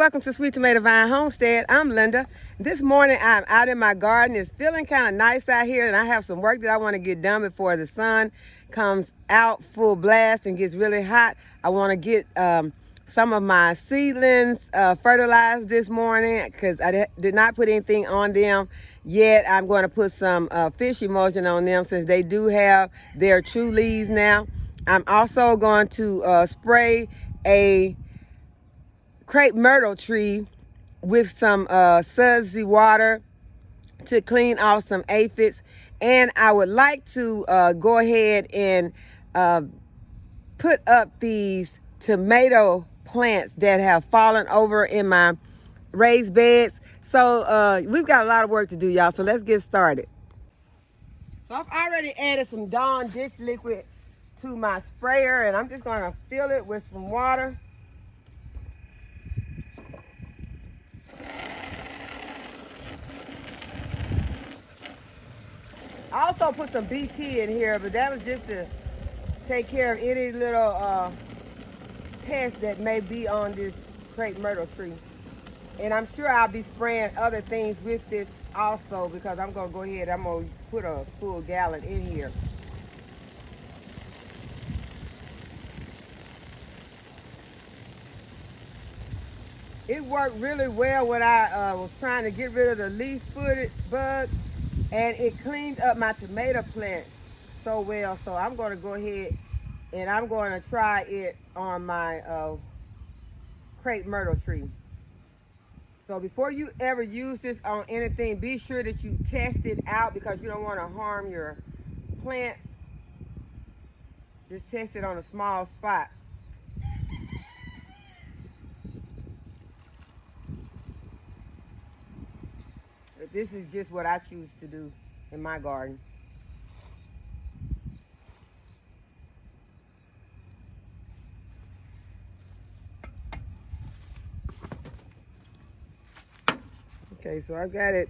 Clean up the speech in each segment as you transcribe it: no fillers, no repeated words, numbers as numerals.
welcome to Sweet Tomato Vine Homestead. I'm Linda. This morning I'm out in my garden. It's feeling kind of nice out here, and I have some work that I want to get done before the sun comes out full blast and gets really hot. I want to get some of my seedlings fertilized this morning because I did not put anything on them yet. I'm going to put some fish emulsion on them since they do have their true leaves now. I'm also going to spray a crepe myrtle tree with some sudsy water to clean off some aphids. And I would like to go ahead and put up these tomato plants that have fallen over in my raised beds. So we've got a lot of work to do, y'all. So let's get started. So I've already added some Dawn dish liquid to my sprayer, and I'm just going to fill it with some water. I also put some BT in here, but that was just to take care of any little pests that may be on this crepe myrtle tree. And I'm sure I'll be spraying other things with this also, because I'm going to go ahead, I'm going to put a full gallon in here. It worked really well when I was trying to get rid of the leaf-footed bugs, and it cleaned up my tomato plants so well. So I'm going to go ahead and I'm going to try it on my crepe myrtle tree. So before you ever use this on anything, be sure that you test it out, because you don't want to harm your plants. Just test it on a small spot. But this is just what I choose to do in my garden. Okay, so I've got it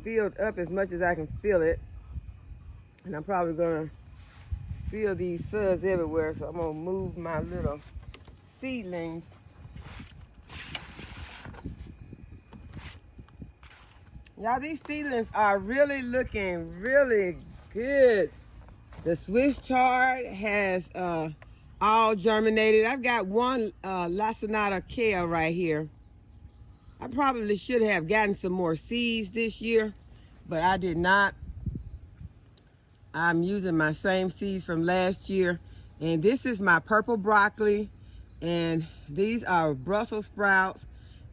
filled up as much as I can fill it. And I'm probably gonna spill these suds everywhere, so I'm gonna move my little seedlings. Y'all, these seedlings are really looking really good. The Swiss chard has all germinated. I've got one lacinato kale right here. I probably should have gotten some more seeds this year, but I did not. I'm using my same seeds from last year. And this is my purple broccoli, and these are Brussels sprouts,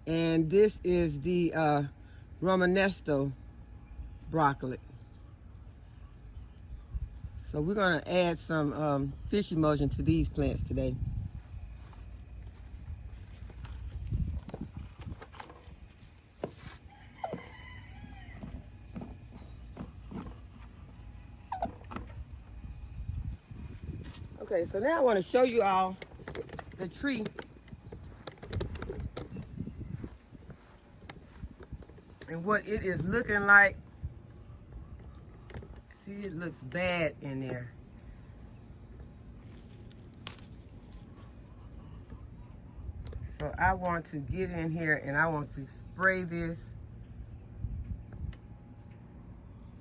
and this is the Romanesco broccoli. So we're going to add some fish emulsion to these plants today. Okay, so now I want to show you all the tree. And what it is looking like. See, it looks bad in there. So I want to get in here and I want to spray this,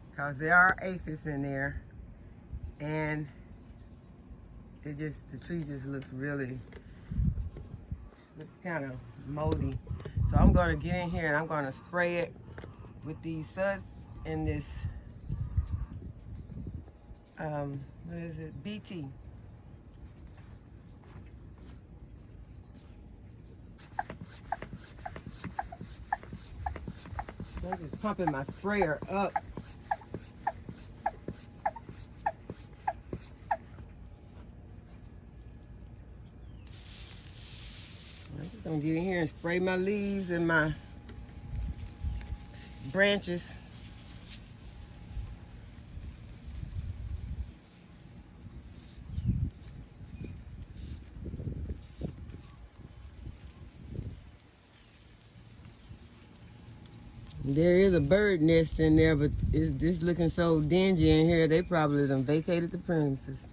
because there are aphids in there, and the tree just looks kind of moldy. So I'm going to get in here and I'm going to spray it with these suds and this, what is it, BT. I'm just pumping my sprayer up. I'm just going to get in here and spray my leaves and my branches. There is a bird nest in there, but it's just looking so dingy in here, they probably done vacated the premises.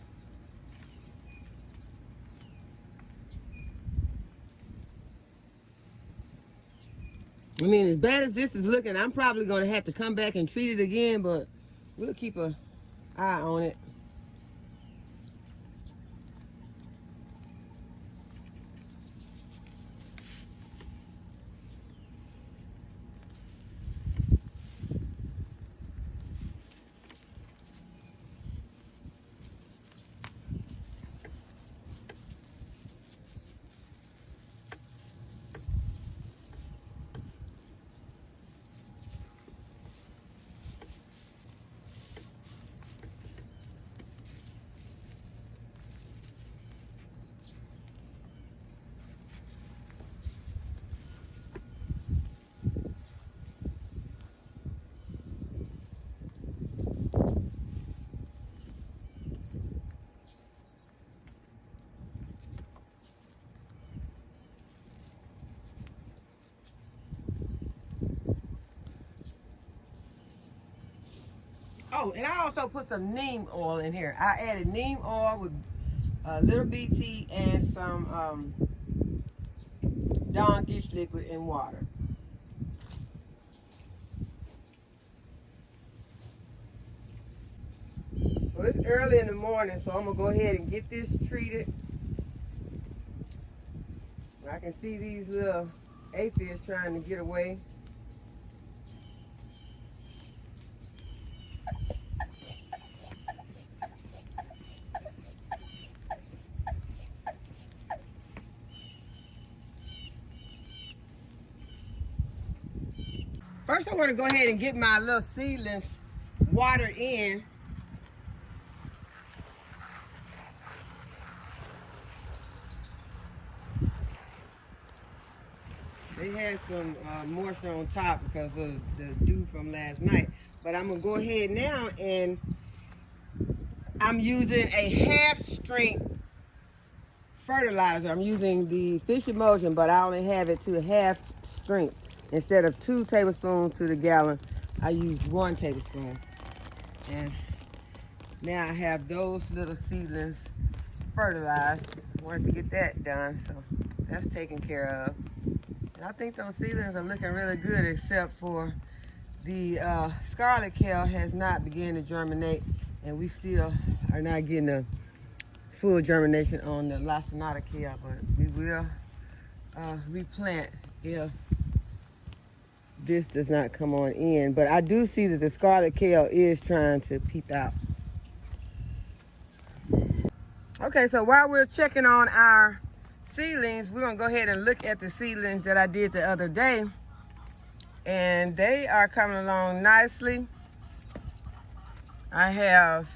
I mean, as bad as this is looking, I'm probably going to have to come back and treat it again, but we'll keep an eye on it. Oh, and I also put some neem oil in here. I added neem oil with a little BT and some Dawn dish liquid and water. So it's early in the morning, so I'm going to go ahead and get this treated. I can see these little aphids trying to get away. First, I want to go ahead and get my little seedlings watered in. They had some moisture on top because of the dew from last night. But I'm going to go ahead now, and I'm using a half-strength fertilizer. I'm using the fish emulsion, but I only have it to half strength. Instead of 2 tablespoons to the gallon, I use 1 tablespoon. And now I have those little seedlings fertilized. I wanted to get that done, so that's taken care of. And I think those seedlings are looking really good, except for the scarlet kale has not begun to germinate, and we still are not getting a full germination on the lacinato kale, but we will replant if this does not come on in. But I do see that the scarlet kale is trying to peep out. Okay, so while we're checking on our seedlings, we're gonna go ahead and look at the seedlings that I did the other day. And they are coming along nicely. I have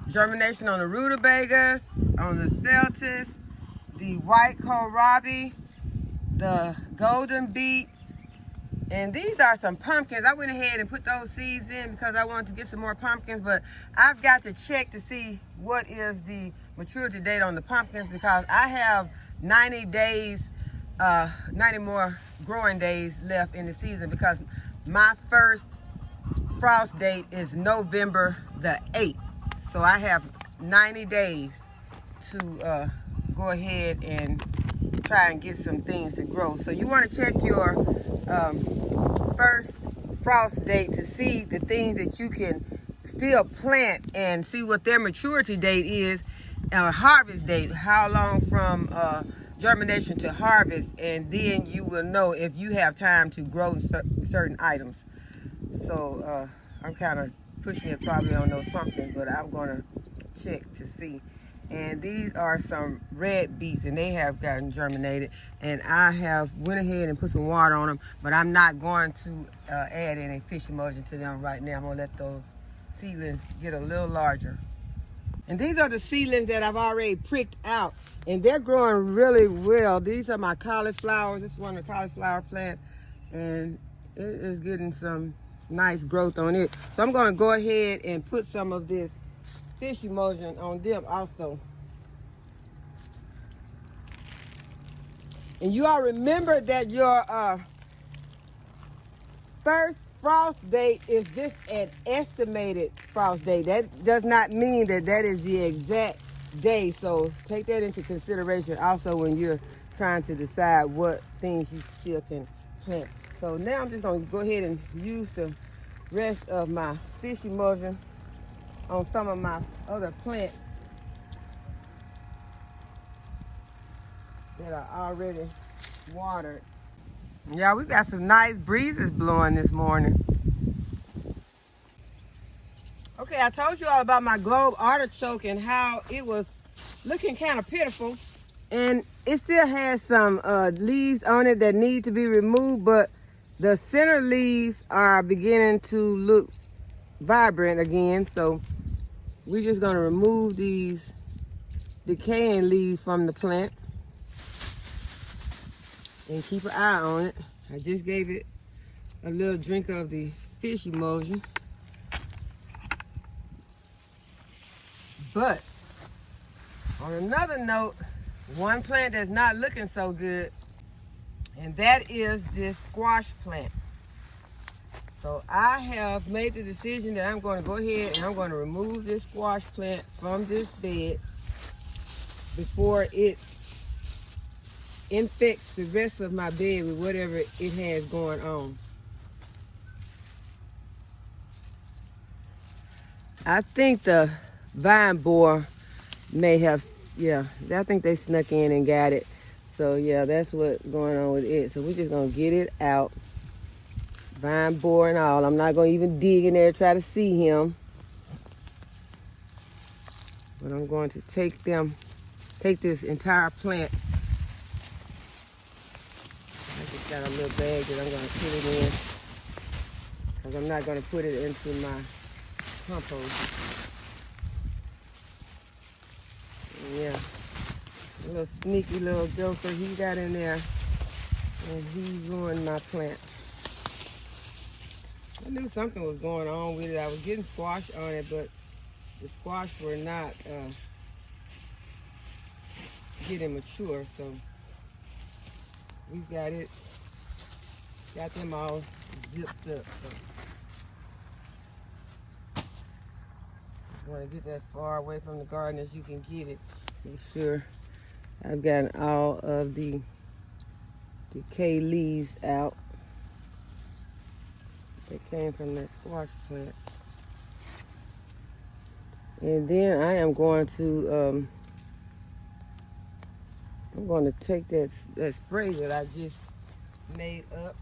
germination on the rutabagas, on the celtis, the white kohlrabi, the golden beets, and these are some pumpkins. I went ahead and put those seeds in because I wanted to get some more pumpkins, but I've got to check to see what is the maturity date on the pumpkins, because I have 90 days, 90 more growing days left in the season, because my first frost date is November the 8th. So I have 90 days to go ahead and try and get some things to grow. So you want to check your first frost date to see the things that you can still plant and see what their maturity date is, harvest date, how long from germination to harvest, and then you will know if you have time to grow certain items. So I'm kind of pushing it probably on those pumpkins, but I'm going to check to see. And these are some red beets, and they have gotten germinated, and I have went ahead and put some water on them, but I'm not going to add any fish emulsion to them right now. I'm going to let those seedlings get a little larger. And these are the seedlings that I've already pricked out, and they're growing really well. These are my cauliflowers. This is one of the cauliflower plants, and it is getting some nice growth on it. So I'm going to go ahead and put some of this fish emulsion on them also. And you all remember that your first frost date is just an estimated frost date. That does not mean that that is the exact day. So take that into consideration also when you're trying to decide what things you still can plant So now I'm just gonna go ahead and use the rest of my fish emulsion on some of my other plants that are already watered. Yeah, we got some nice breezes blowing this morning. Okay, I told you all about my globe artichoke and how it was looking kind of pitiful. And it still has some leaves on it that need to be removed, but the center leaves are beginning to look vibrant again. So we're just gonna remove these decaying leaves from the plant and keep an eye on it. I just gave it a little drink of the fish emulsion. But on another note, one plant that's not looking so good, and that is this squash plant. So I have made the decision that I'm going to go ahead and I'm going to remove this squash plant from this bed before it infects the rest of my bed with whatever it has going on. I think the vine borer may have, yeah, I think they snuck in and got it. So yeah, that's what's going on with it. So we're just gonna get it out, vine borer and all. I'm not gonna even dig in there to try to see him. But I'm going to take this entire plant. I just got a little bag that I'm gonna put it in, because I'm not gonna put it into my compost. Yeah, a little sneaky little joker he got in there, and he ruined my plant. I knew something was going on with it. I was getting squash on it, but the squash were not getting mature, so we've got them all zipped up. So just want to get that far away from the garden as you can get it. Make sure I've gotten all of the decayed leaves out that came from that squash plant. And then I am going to take that spray that I just made up.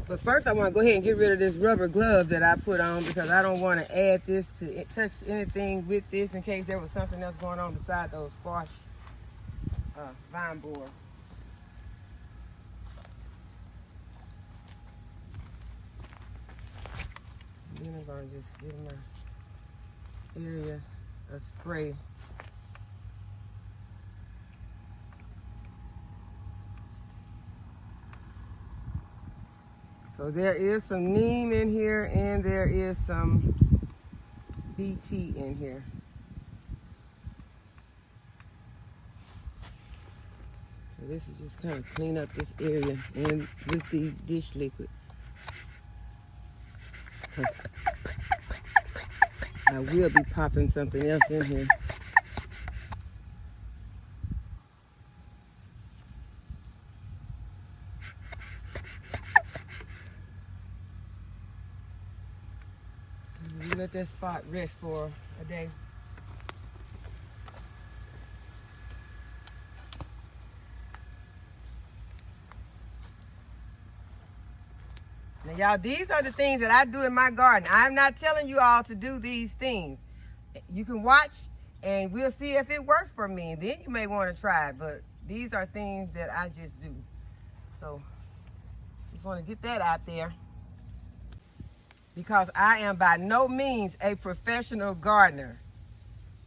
But first I want to go ahead and get rid of this rubber glove that I put on, because I don't want to add this to touch anything with this in case there was something else going on beside those squash vine borer. Then I'm going to just give my area a spray. So there is some neem in here, and there is some BT in here. So this is just kind of clean up this area, and with the dish liquid. I will be popping something else in here. Let that spot rest for a day. Now y'all, these are the things that I do in my garden. I'm not telling you all to do these things. You can watch and we'll see if it works for me. Then you may want to try it, but these are things that I just do. So just want to get that out there, because I am by no means a professional gardener.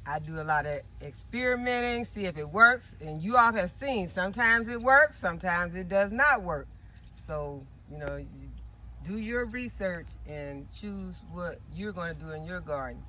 I do a lot of experimenting, see if it works, and you all have seen sometimes it works, sometimes it does not work. So, you know, you do your research and choose what you're going to do in your garden.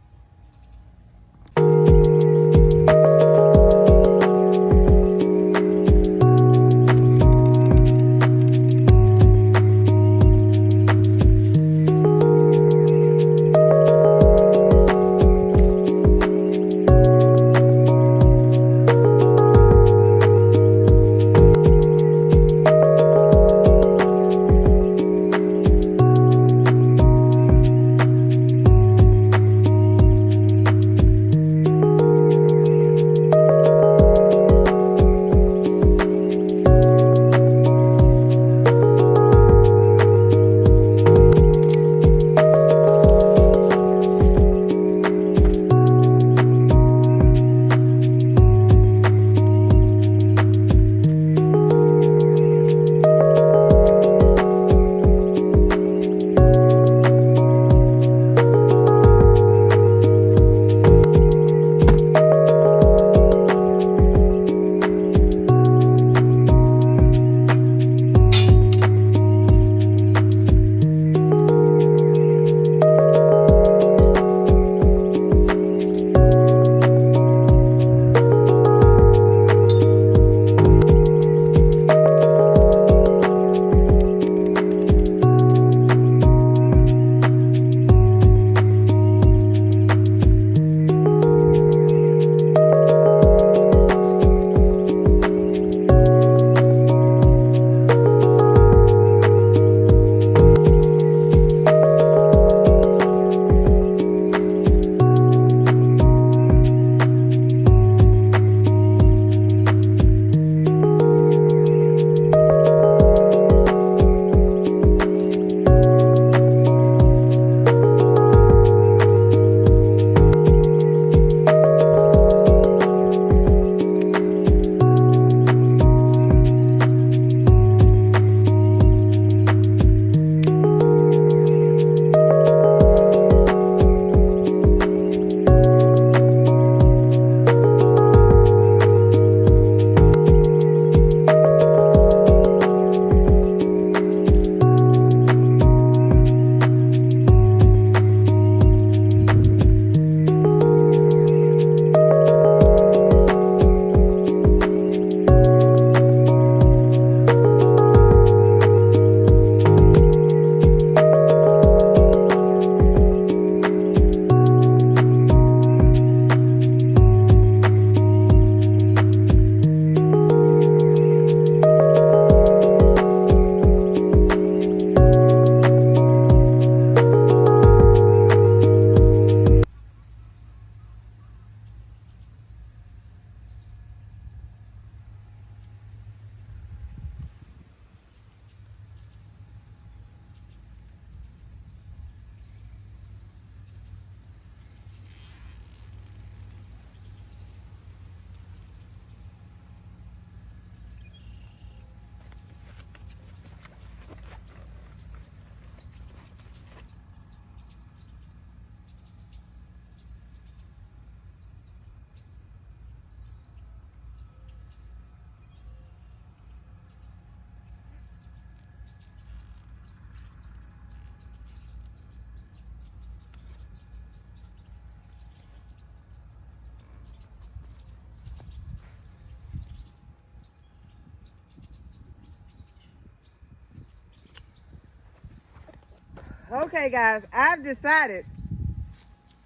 Okay, guys, I've decided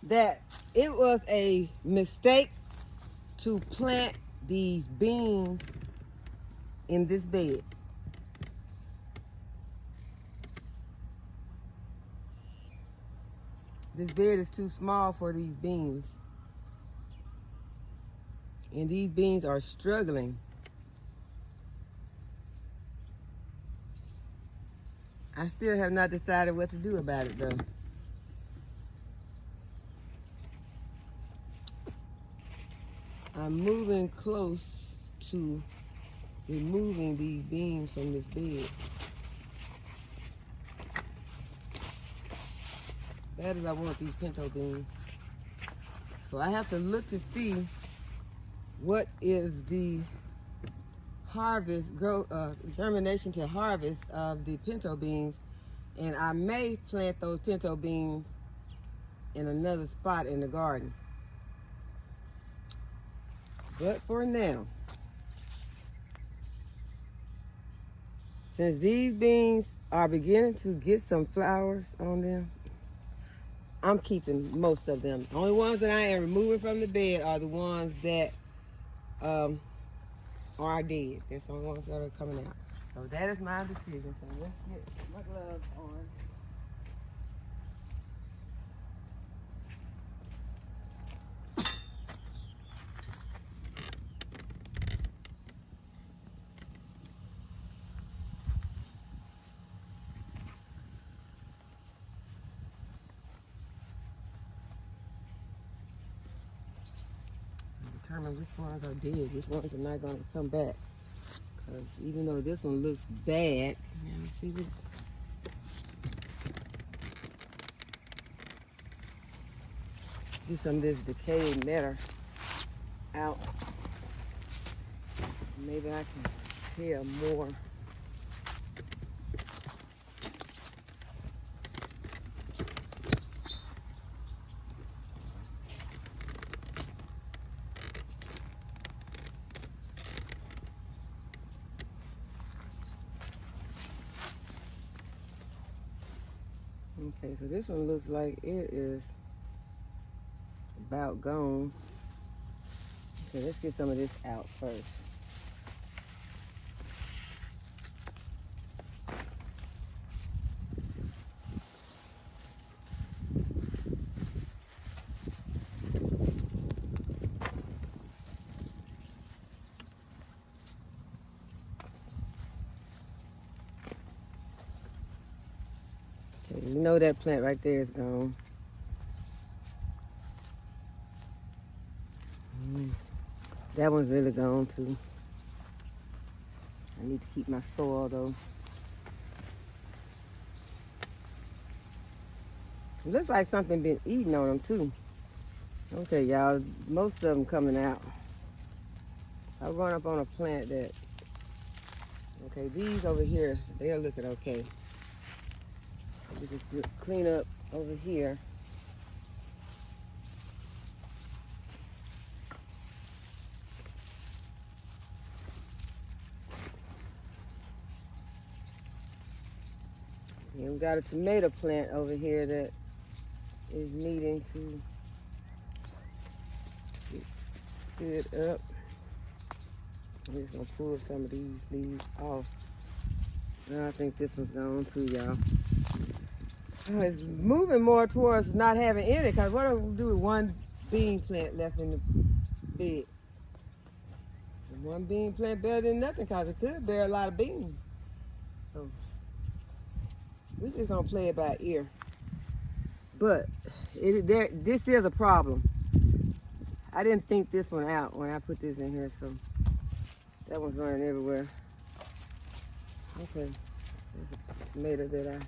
that it was a mistake to plant these beans in this bed. This bed is too small for these beans. And these beans are struggling. I still have not decided what to do about it though. I'm moving close to removing these beans from this bed. Bad as I want these pinto beans. So I have to look to see what is the germination to harvest of the pinto beans, and I may plant those pinto beans in another spot in the garden. But for now, since these beans are beginning to get some flowers on them, I'm keeping most of them. The only ones that I am removing from the bed are the ones that are dead. That's the only ones that are coming out. So that is my decision. So let's get my gloves on. Determine which ones are dead, which ones are not going to come back. Because even though this one looks bad, let me see this. Get some of this decayed matter out. Maybe I can tell more. Okay, so this one looks like it is about gone. Okay, let's get some of this out first. Okay, you know that plant right there is gone. That one's really gone too. I need to keep my soil though. It looks like something been eating on them too. Okay, y'all, most of them coming out. I run up on a plant that, okay, these over here, they're looking okay. We just clean up over here. And we got a tomato plant over here that is needing to get stood up. I'm just gonna pull some of these leaves off. Now I think this one's gone too, y'all. It's moving more towards not having any, because what do we do with one bean plant left in the bed? One bean plant better than nothing, because it could bear a lot of beans. So we're just gonna play it by ear. But this is a problem. I didn't think this one out when I put this in here, so that one's running everywhere. Okay, there's a tomato that I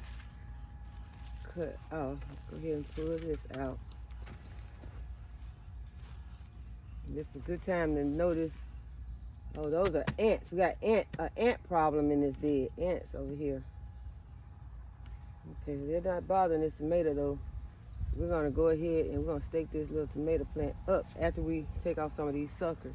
cut off. Go ahead and pull this out. And this is a good time to notice. Oh, those are ants. We got an ant problem in this bed. Ants over here. Okay, they're not bothering this tomato though. We're gonna go ahead and we're gonna stake this little tomato plant up after we take off some of these suckers.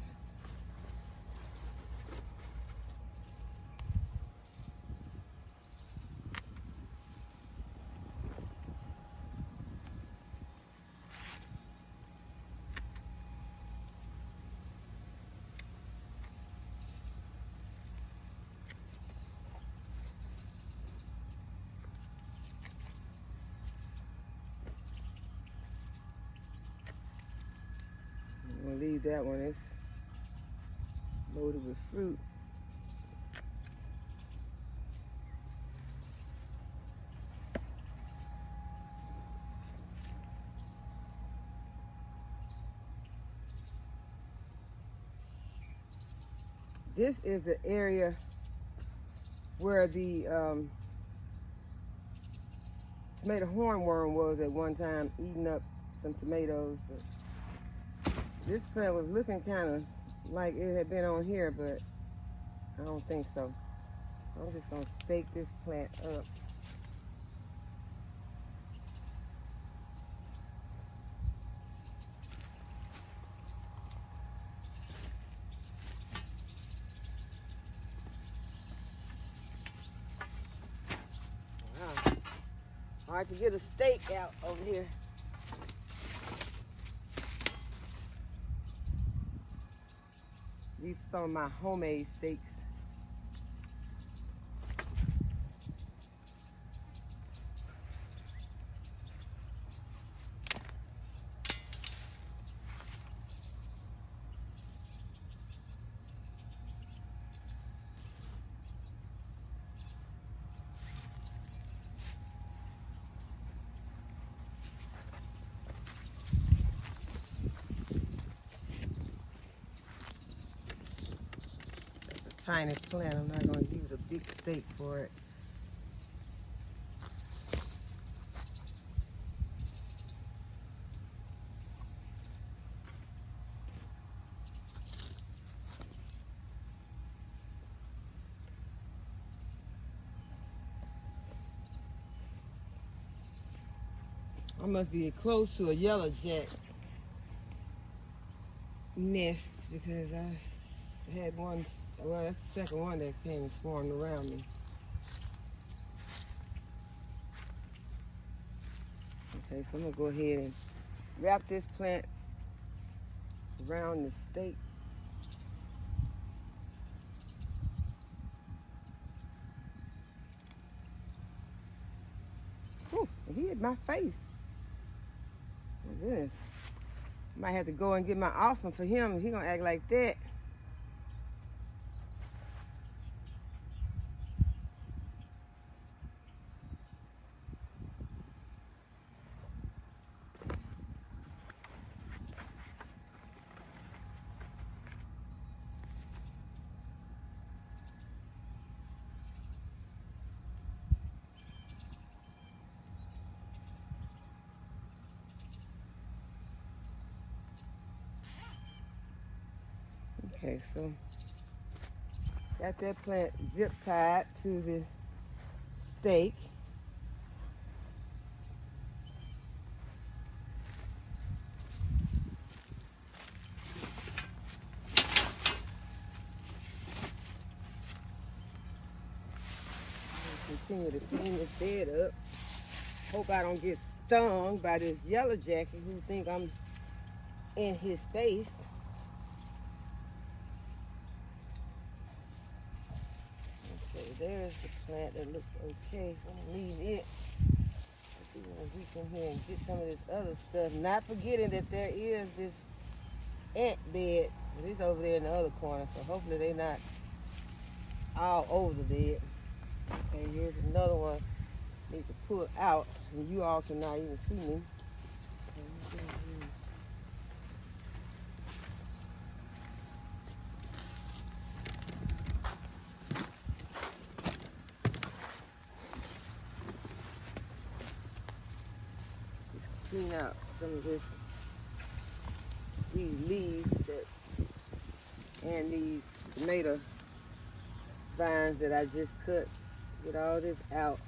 that one. It's loaded with fruit. This is the area where the tomato hornworm was at one time, eating up some tomatoes. But this plant was looking kind of like it had been on here, but I don't think so. I'm just gonna stake this plant up. Wow, hard to get a stake out over here. These are some of my homemade stakes. Tiny plant. I'm not going to use a big stake for it. I must be close to a yellow jack nest because I had one. Well, that's the second one that came and swarmed around me. Okay, so I'm gonna go ahead and wrap this plant around the stake. Whew, he hit my face. My goodness. Might have to go and get my offering for him. He gonna act like that. Okay, so got that plant zip tied to the stake. Continue to clean this bed up. Hope I don't get stung by this yellow jacket who think I'm in his space. Okay, there's the plant that looks okay. I'm gonna leave it. Let's see if we can here and get some of this other stuff. Not forgetting that there is this ant bed. It's over there in the other corner, so hopefully they're not all over the bed. Okay, here's another one. Need to pull out, and you all cannot even see me. Just clean out some of these leaves and these tomato vines that I just cut. Get all this out,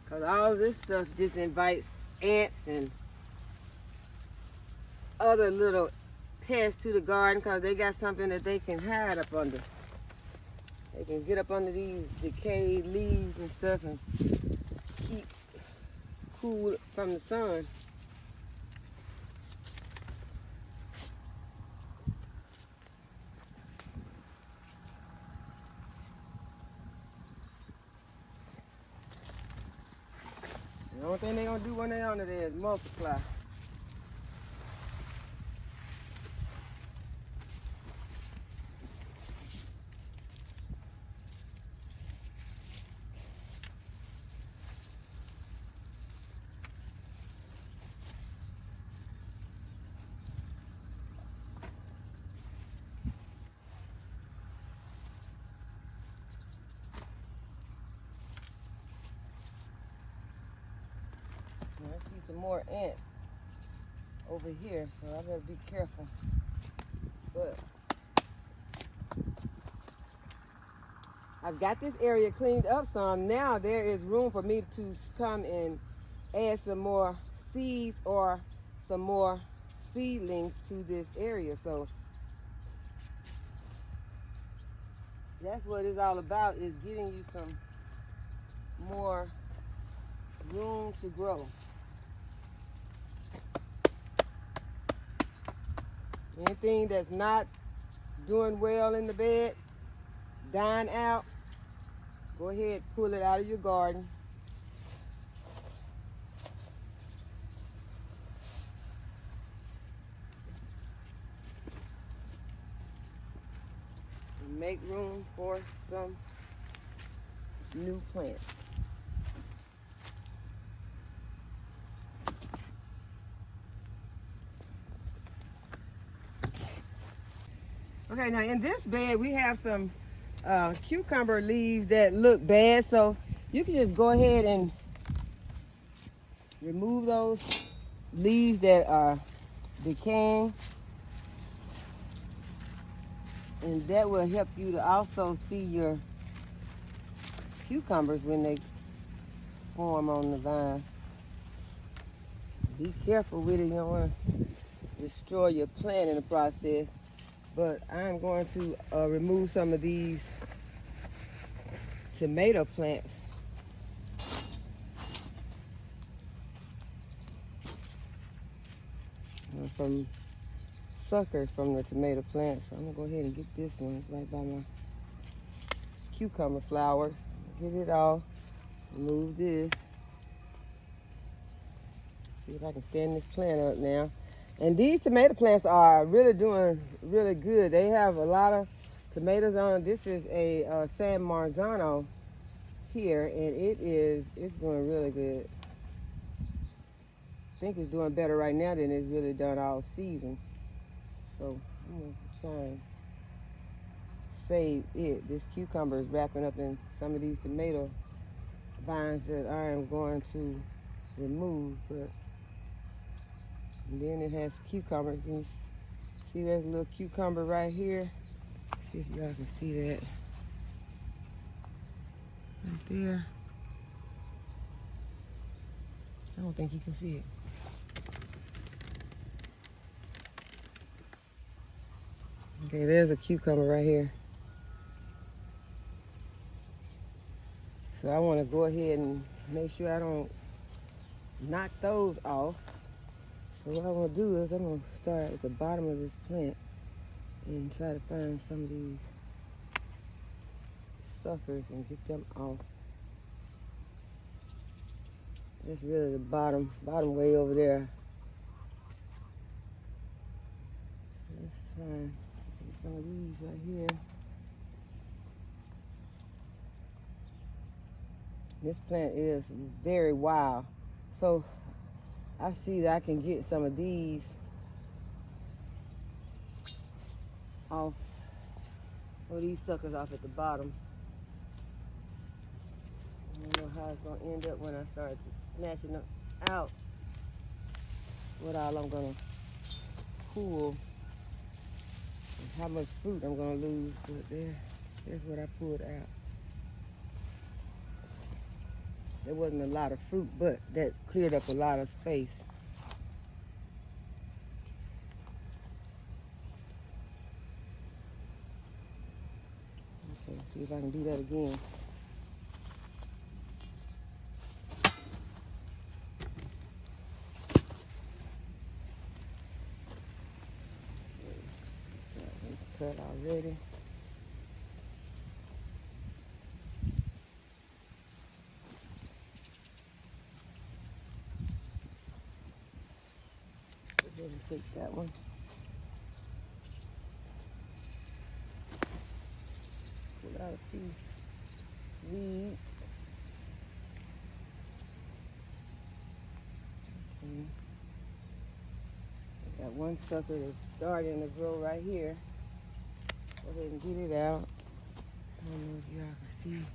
because all this stuff just invites ants and other little pests to the garden, because they got something that they can hide up under. They can get up under these decayed leaves and stuff and keep cool from the sun. The only thing they're going to do when they're under there is multiply. some more ants over here, so I better be careful. But I've got this area cleaned up some. Now there is room for me to come and add some more seeds or some more seedlings to this area. So that's what it's all about, is getting you some more room to grow. Anything that's not doing well in the bed, dying out, go ahead, pull it out of your garden. And make room for some new plants. Okay, now in this bed we have some cucumber leaves that look bad, so you can just go ahead and remove those leaves that are decaying, and that will help you to also see your cucumbers when they form on the vine. Be careful with it, you don't want to destroy your plant in the process. But I'm going to remove some of these tomato plants. From suckers from the tomato plants. So I'm going to go ahead and get this one. It's right by my cucumber flowers. Get it off. Remove this. See if I can stand this plant up now. And these tomato plants are really doing really good. They have a lot of tomatoes on them. This is a San Marzano here, and it's doing really good. I think it's doing better right now than it's really done all season. So I'm gonna try and save it. This cucumber is wrapping up in some of these tomato vines that I am going to remove, but. And then it has cucumber. Can you see there's a little cucumber right here? See if y'all can see that. Right there. I don't think you can see it. Okay, there's a cucumber right here. So I want to go ahead and make sure I don't knock those off. So what I'm going to do is I'm going to start at the bottom of this plant and try to find some of these suckers and get them off. That's really the bottom way over there. Let's try and get some of these right here. This plant is very wild. So I see that I can get some of these off, or these suckers off at the bottom. I don't know how it's going to end up when I start snatching them out, what all I'm going to pull, and how much fruit I'm going to lose. But there's what I pulled out. There wasn't a lot of fruit, but that cleared up a lot of space. Okay, see if I can do that again. Cut already. Take that one. Pull out a few weeds. Okay. I got one sucker that's starting to grow right here. Go ahead and get it out. I don't know if y'all can see.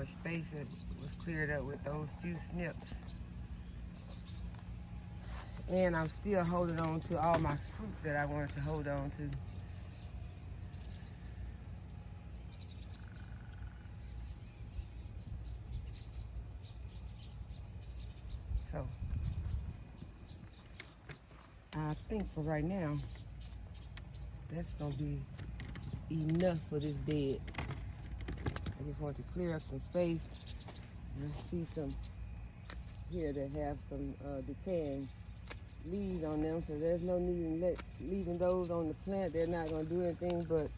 space that was cleared up with those few snips. And I'm still holding on to all my fruit that I wanted to hold on to. So I think for right now, that's gonna be enough for this bed. I just want to clear up some space. And I see some here that have some decaying leaves on them, so there's no need in leaving those on the plant. They're not gonna do anything but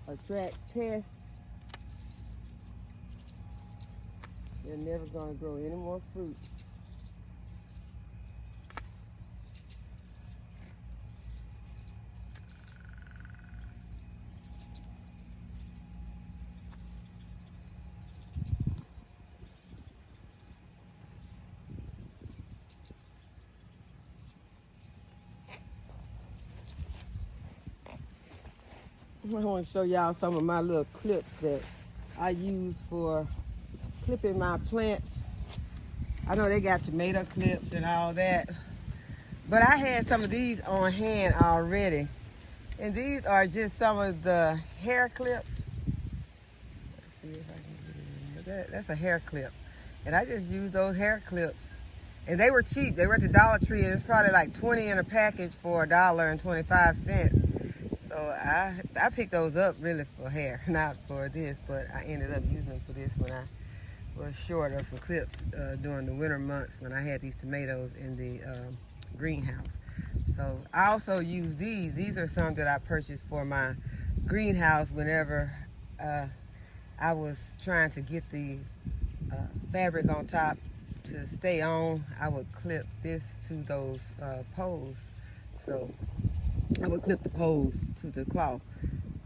attract pests. They're never gonna grow any more fruit. I want to show y'all some of my little clips that I use for clipping my plants. I know they got tomato clips and all that, but I had some of these on hand already. And these are just some of the hair clips. Let's see if I can get it in. That's a hair clip. And I just used those hair clips. And they were cheap. They were at the Dollar Tree, and it's probably like 20 in a package for $1.25. So I picked those up really for hair, not for this, but I ended up using them for this when I was short of some clips during the winter months when I had these tomatoes in the greenhouse. So I also use these. These are some that I purchased for my greenhouse whenever I was trying to get the fabric on top to stay on. I would clip this to those poles. So I would clip the poles to the cloth,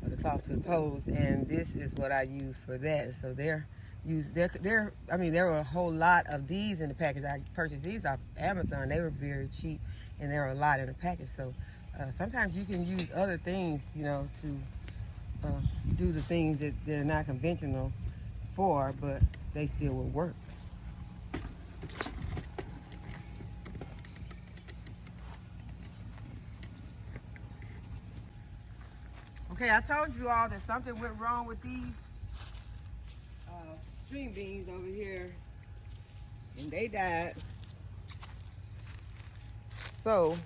or the cloth to the poles, and this is what I use for that. So there were a whole lot of these in the package. I purchased these off Amazon. They were very cheap, and there were a lot in the package. So sometimes you can use other things, to do the things that they're not conventional for, but they still will work. Okay, I told you all that something went wrong with these string beans over here, and they died. So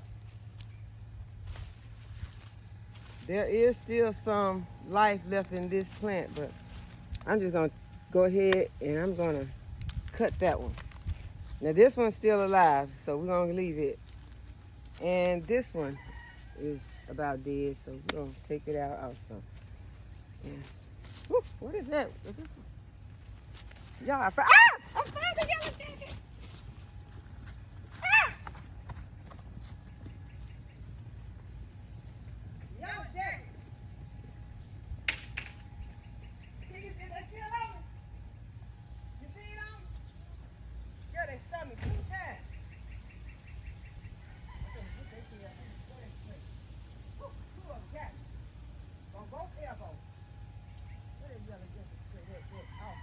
there is still some life left in this plant, but I'm just gonna go ahead and I'm gonna cut that one. Now this one's still alive, so we're gonna leave it. And this one is about dead, so we're gonna take it out also. And, whew, what is that? Is this one? Y'all, I found the yellow jacket. Yellow jacket. See, is that still on? You see it on? Girl, they stung me 2 times. On both elbows. What is yellow jacket? Oh.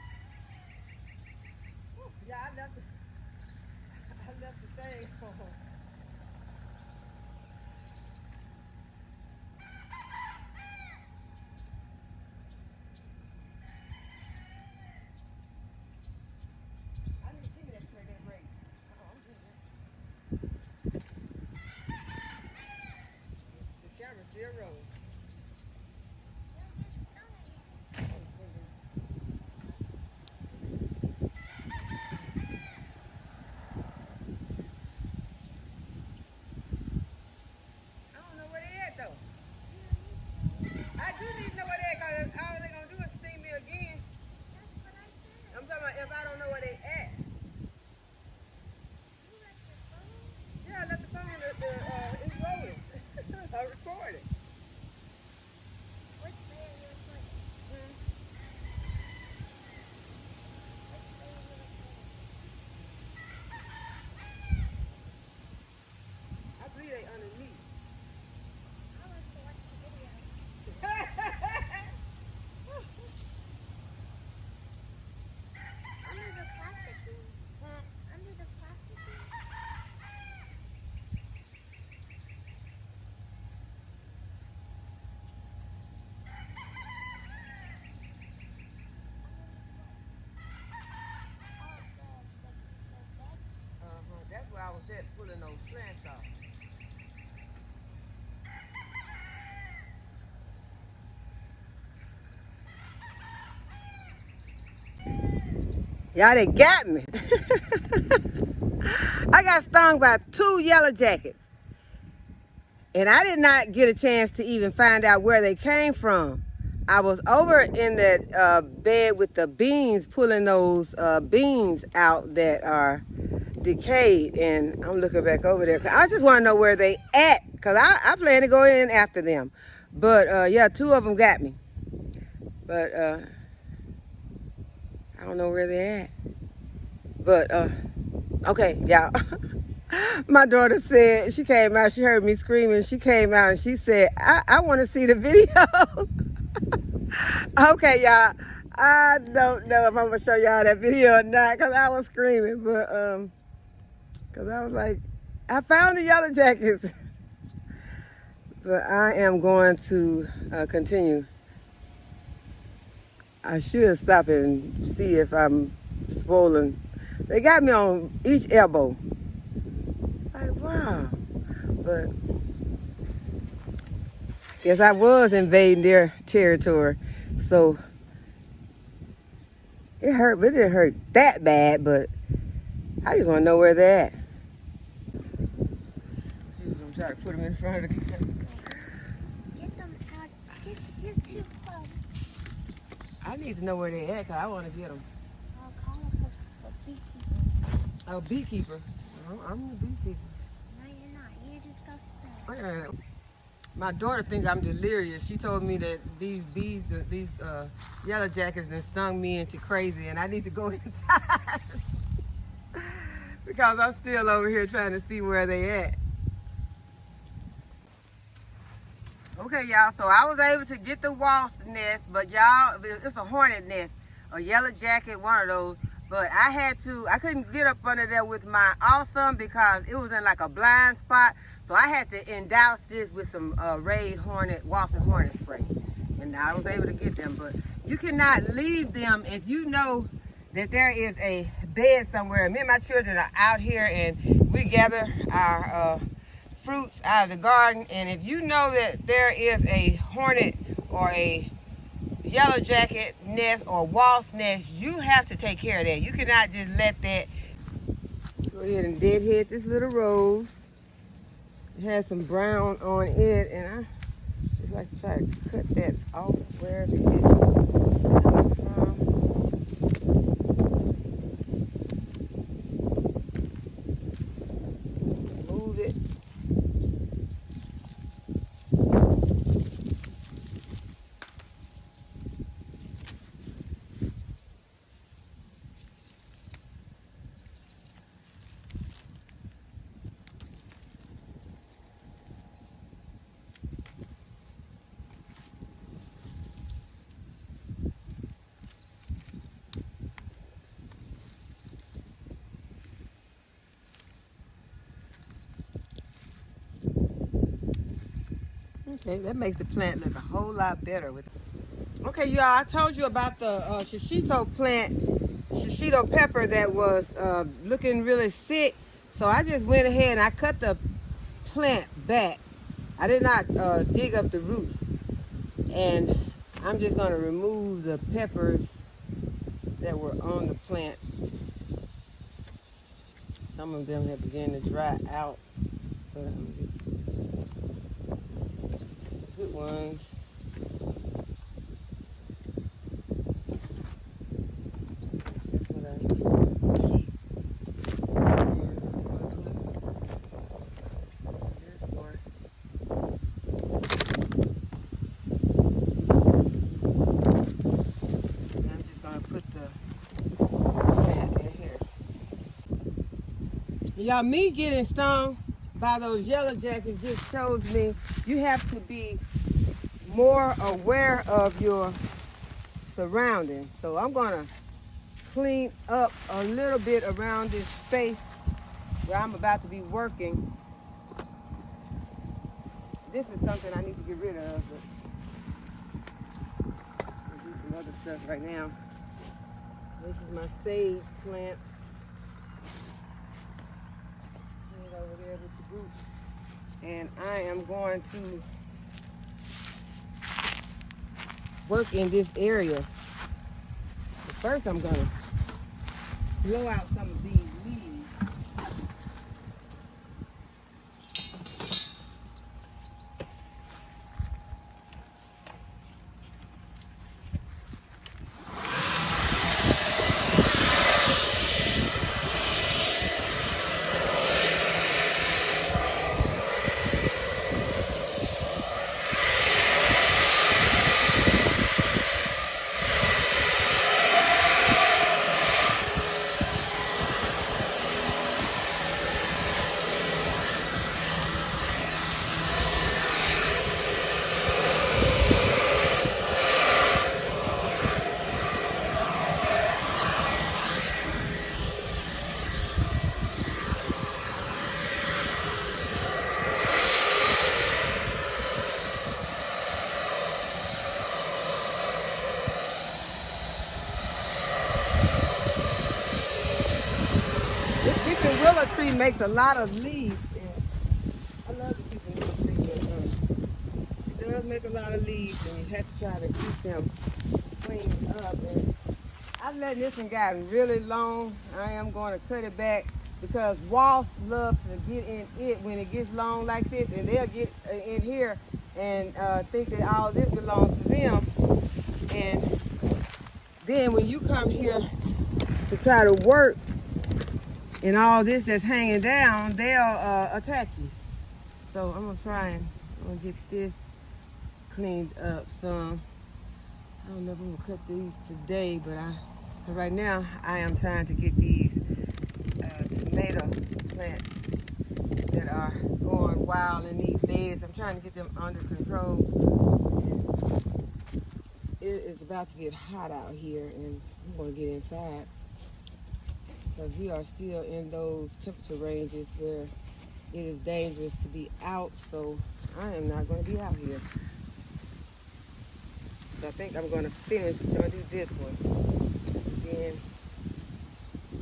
Yeah, I left the thing for her. I need to give me that tray, that break. I'm getting it. The camera's still rolling. I do need to know where they at, because all they're going to do is sting me again. That's what I said. I'm talking about if I don't know where they at. You left your phone? Yeah, I left the phone. It's rolling. I recorded. Which way are you recording? Which way are you recording? I believe they underneath. I want to watch the video. Y'all, they got me. I got stung by 2 yellow jackets. And I did not get a chance to even find out where they came from. I was over in that bed with the beans, pulling those beans out that are decayed. And I'm looking back over there. I just want to know where they at, because I plan to go in after them. But yeah, 2 of them got me. But I don't know where they at. But okay, y'all. My daughter said, she came out, she heard me screaming. She came out and she said, I want to see the video. Okay, y'all. I don't know if I'm going to show y'all that video or not, because I was screaming. But, because I was like, I found the yellow jackets. But I am going to continue. I should stop and see if I'm swollen. They got me on each elbow. Like, wow. But guess I was invading their territory. So it hurt, but it didn't hurt that bad. But I just want to know where they're at. I'm going to try to put them in front of the camera. Get them out. Get too close. I need to know where they're at, because I want to get them. I'll call up a beekeeper. A beekeeper? I'm the beekeeper. No, you're not. You just got stung. My daughter thinks I'm delirious. She told me that these bees, these yellow jackets, that stung me into crazy, and I need to go inside because I'm still over here trying to see where they at. Okay, y'all. So I was able to get the wasp nest, but y'all, it's a hornet nest, a yellow jacket, one of those. But I couldn't get up under there with my awesome because it was in like a blind spot. So I had to endouse this with some Raid Hornet, wasp and hornet spray. And I was able to get them. But you cannot leave them if you know that there is a bed somewhere. Me and my children are out here and we gather our fruits out of the garden. And if you know that there is a hornet or a yellow jacket nest or wasp nest, you have to take care of that. You cannot just let that go ahead and deadhead this little rose. It has some brown on it, and I just like to try to cut that off where it is coming from. Move it. Okay, that makes the plant look a whole lot better. Okay, y'all, I told you about the shishito plant, shishito pepper that was looking really sick. So I just went ahead and I cut the plant back. I did not dig up the roots. And I'm just going to remove the peppers that were on the plant. Some of them have begun to dry out. But I'm gonna get good ones. That's what I keep. Here's one. And I'm just gonna put the plant in here. Y'all, me getting stung by those yellow jackets just shows me you have to be more aware of your surroundings. So I'm gonna clean up a little bit around this space where I'm about to be working. This is something I need to get rid of, but I'll do some other stuff right now. This is my sage plant. Over there with the roots, and I am going to work in this area. But first I'm going to blow out some of these leaves. This weeping willow tree makes a lot of leaves. I love the weeping willow tree, but it does make a lot of leaves, and you have to try to keep them cleaned up. And I've let this one gotten really long. I am going to cut it back because wasps love to get in it when it gets long like this, and they'll get in here and think that all this belongs to them. And then when you come here to try to work and all this that's hanging down, they'll attack you. So I'm gonna get this cleaned up some. I don't know if I'm gonna cut these today, but right now I am trying to get these tomato plants that are going wild in these beds. I'm trying to get them under control. It is about to get hot out here, and I'm gonna get inside because we are still in those temperature ranges where it is dangerous to be out. So I am not going to be out here. So I think I'm going to finish. I'm going to do this one. Then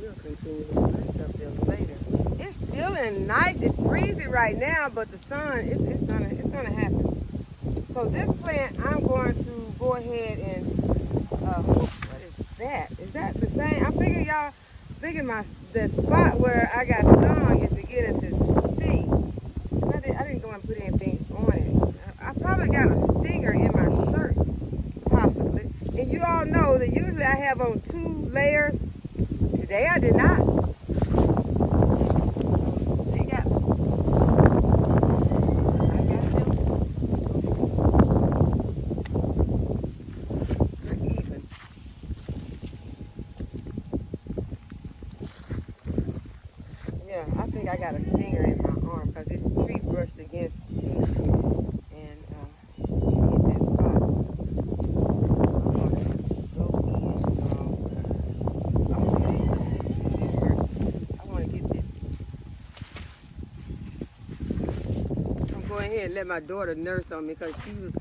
we'll continue with my stuff there later. It's feeling nice. It's breezy right now, but the sun, it's gonna happen. So this plant, I'm going to go ahead and what is that? Is that the same? I'm thinking the spot where I got stung is beginning to sting. I didn't go and put anything on it. I probably got a stinger in my shirt, possibly. And you all know that usually I have on 2 layers. Today I did not. They got them. I got them. They're even. Yeah, I think I got a stinger in my arm because this tree brushed against me and hit that spot. I want to get this. I'm going ahead and let my daughter nurse on me because she was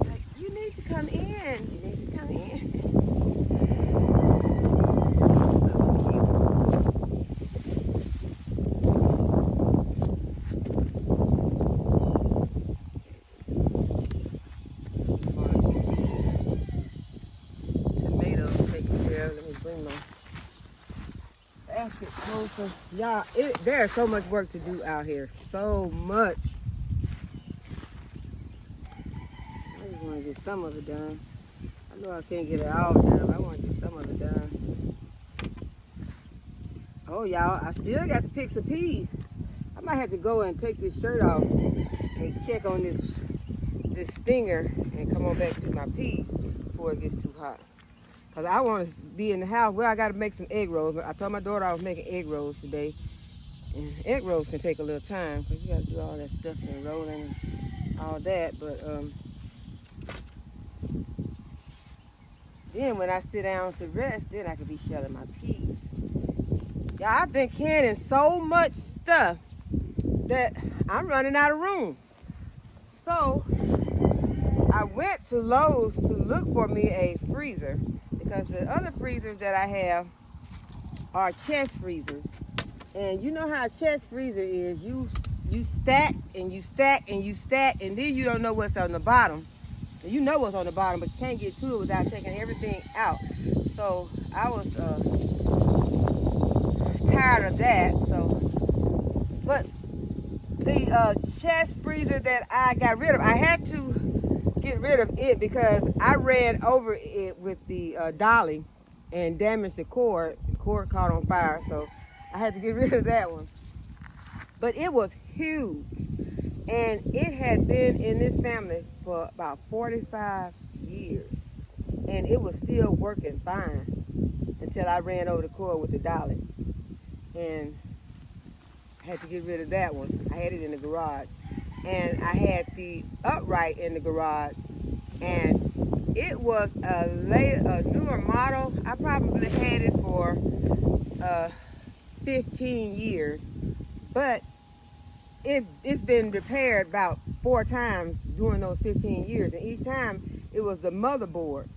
like, you need to come in. You need to come in. Basket closer. Y'all, there's so much work to do out here. So much. I just want to get some of it done. I know I can't get it all done, but I want to get some of it done. Oh, y'all, I still got to pick some peas. I might have to go and take this shirt off and check on this stinger and come on back to my peas before it gets too hot. Because I want to be in the house. Well, I got to make some egg rolls. I told my daughter I was making egg rolls today. And egg rolls can take a little time because you got to do all that stuff and rolling and all that. But then when I sit down to rest, then I can be shelling my peas. Yeah, I've been canning so much stuff that I'm running out of room. So I went to Lowe's to look for me a freezer. Because the other freezers that I have are chest freezers. And you know how a chest freezer is. You stack and you stack and you stack, and then you don't know what's on the bottom. You know what's on the bottom, but you can't get to it without taking everything out. So I was tired of that. So, but the chest freezer that I got rid of, I had to get rid of it because I ran over it with the dolly and damaged the cord. The cord caught on fire, so I had to get rid of that one. But it was huge, and it had been in this family for about 45 years, and it was still working fine until I ran over the cord with the dolly, and I had to get rid of that one. I had it in the garage, and I had the upright in the garage, and it was a newer model. I probably had it for 15 years, but it's been repaired about 4 times during those 15 years, and each time it was the motherboard,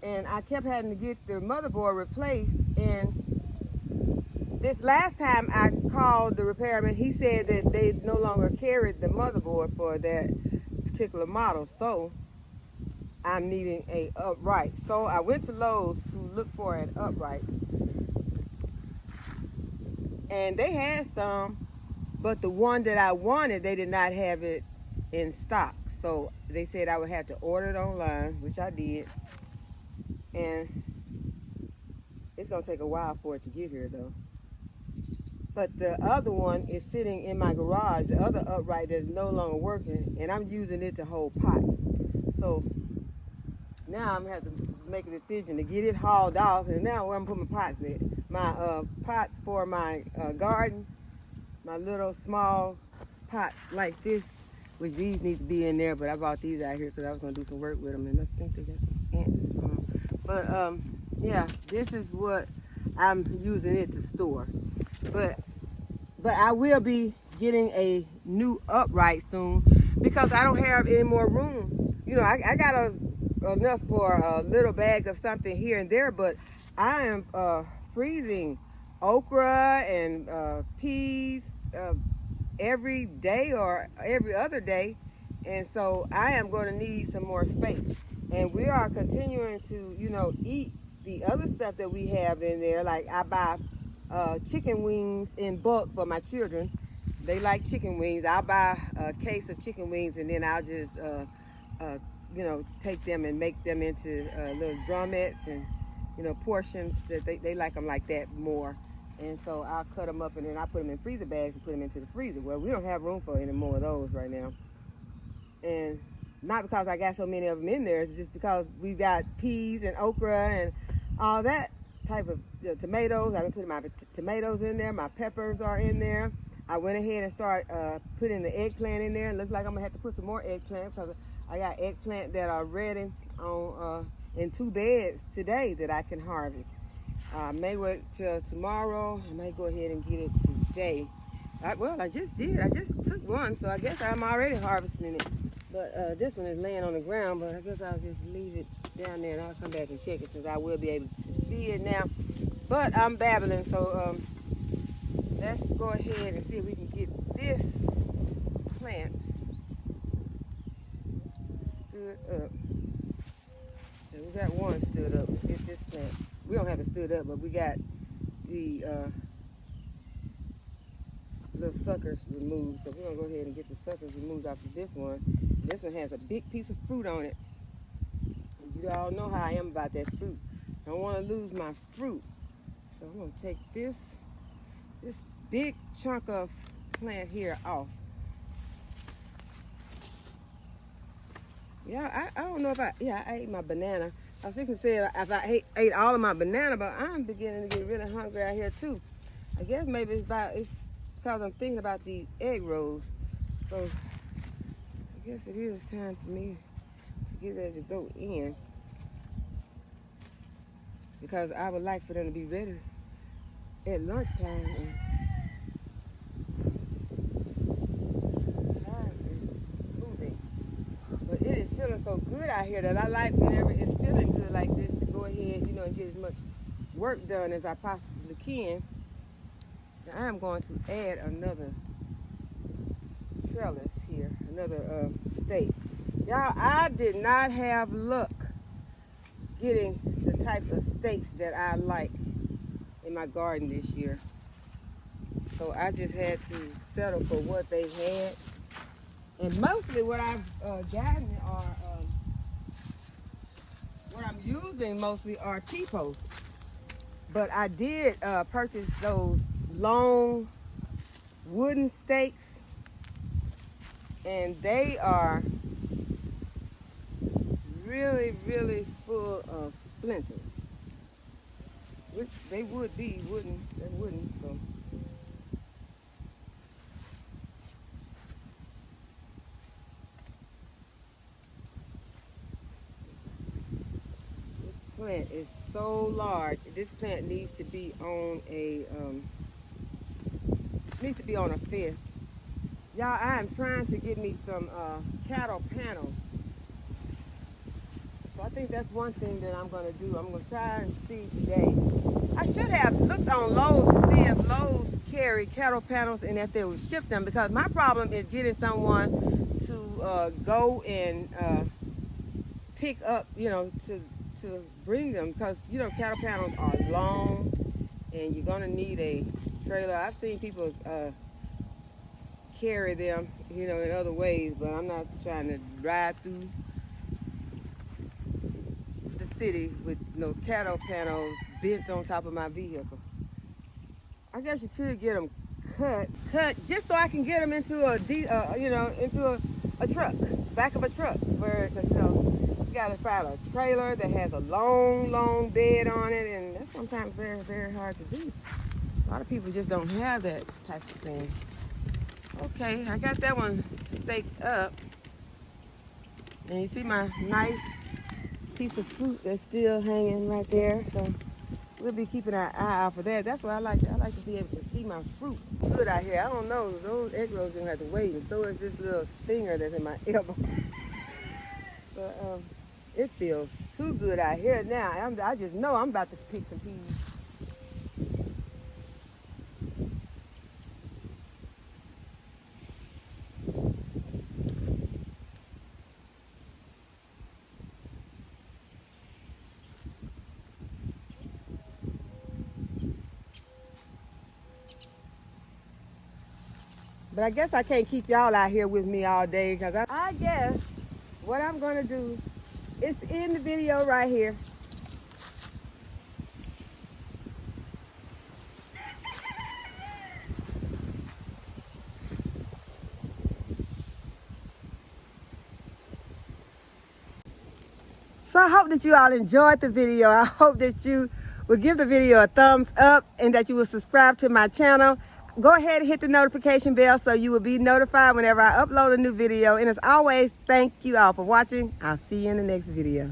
and I kept having to get the motherboard replaced. And this last time I called the repairman, he said that they no longer carried the motherboard for that particular model, so I'm needing a upright. So I went to Lowe's to look for an upright, and they had some, but the one that I wanted, they did not have it in stock. So they said I would have to order it online, which I did. And it's gonna take a while for it to get here though. But the other one is sitting in my garage, the other upright that's no longer working, and I'm using it to hold pots. So now I'm gonna have to make a decision to get it hauled off, and now where I'm gonna put my pots in. My pots for my garden, my little small pots like this, which these need to be in there, but I bought these out here because I was going to do some work with them, and I think they got some ants on them. But yeah, this is what I'm using it to store. But I will be getting a new upright soon because I don't have any more room. You know, I got enough for a little bag of something here and there, but I am freezing okra and peas every day or every other day, and so I am going to need some more space. And we are continuing to, you know, eat the other stuff that we have in there. Like I buy chicken wings in bulk for my children. They like chicken wings. I'll buy a case of chicken wings, and then I'll just you know, take them and make them into little drumettes and, you know, portions that they like them like that more. And so I'll cut them up, and then I put them in freezer bags and put them into the freezer. Well, we don't have room for any more of those right now. And not because I got so many of them in there, it's just because we got peas and okra and all that type of tomatoes. I've been putting my tomatoes in there. My peppers are in there. I went ahead and started putting the eggplant in there. It looks like I'm going to have to put some more eggplant because I got eggplant that are ready on in 2 beds today that I can harvest. I may wait till tomorrow. I may go ahead and get it today. Well, I just did. I just took one, so I guess I'm already harvesting it. But this one is laying on the ground, but I guess I'll just leave it down there, and I'll come back and check it since I will be able to see it now. But I'm babbling, so let's go ahead and see if we can get this plant stood up. So we got one stood up. Let's get this plant. We don't have it stood up, but we got the little suckers removed. So we're going to go ahead and get the suckers removed off of this one. This one has a big piece of fruit on it. You all know how I am about that fruit. I don't want to lose my fruit. So I'm going to take this big chunk of plant here off. Yeah, I don't know if I ate my banana. I was thinking to say if I ate all of my banana, but I'm beginning to get really hungry out here too. I guess maybe it's because I'm thinking about these egg rolls. So I guess it is time for me to get ready to go in, because I would like for them to be ready at lunchtime. And time is moving. But it is feeling so good out here that I like whenever it's feeling good like this to go ahead, you know, and get as much work done as I possibly can. Now I am going to add another trellis here, another stake. Y'all, I did not have luck getting the types of stakes that I like in my garden this year. So I just had to settle for what they had. And mostly what I've gotten are, what I'm using mostly are T-posts. But I did purchase those long wooden stakes, and they are really, really full of splinters. Which they would be, they're wooden, so. This plant is so large. This plant needs to be on a fence. Y'all, I am trying to get me some cattle panels. So I think that's one thing that I'm going to do. I'm going to try and see today. I should have looked on Lowe's to see if Lowe's carry cattle panels and if they would ship them, because my problem is getting someone to go and pick up, to bring them, because, cattle panels are long and you're going to need a trailer. I've seen people carry them, in other ways, but I'm not trying to drive through the city with no cattle panels bent on top of my vehicle. I guess you could get them cut just so I can get them into a truck, back of a truck, where, you gotta find a trailer that has a long bed on it, and that's sometimes very, very hard to do. A lot of people just don't have that type of thing. Okay, I got that one staked up, and you see my nice piece of fruit that's still hanging right there, so we'll be keeping our eye out for that. That's what I like to be able to see my fruit good out here. I don't know, those egg rolls gonna have to wait, and so is this little stinger that's in my elbow. But it feels too good out here now. I just know I'm about to pick some peas. But I guess I can't keep y'all out here with me all day, because I guess what I'm going to do is end the video right here. So I hope that you all enjoyed the video. I hope that you will give the video a thumbs up and that you will subscribe to my channel. Go ahead and hit the notification bell so you will be notified whenever I upload a new video. And as always, thank you all for watching. I'll see you in the next video.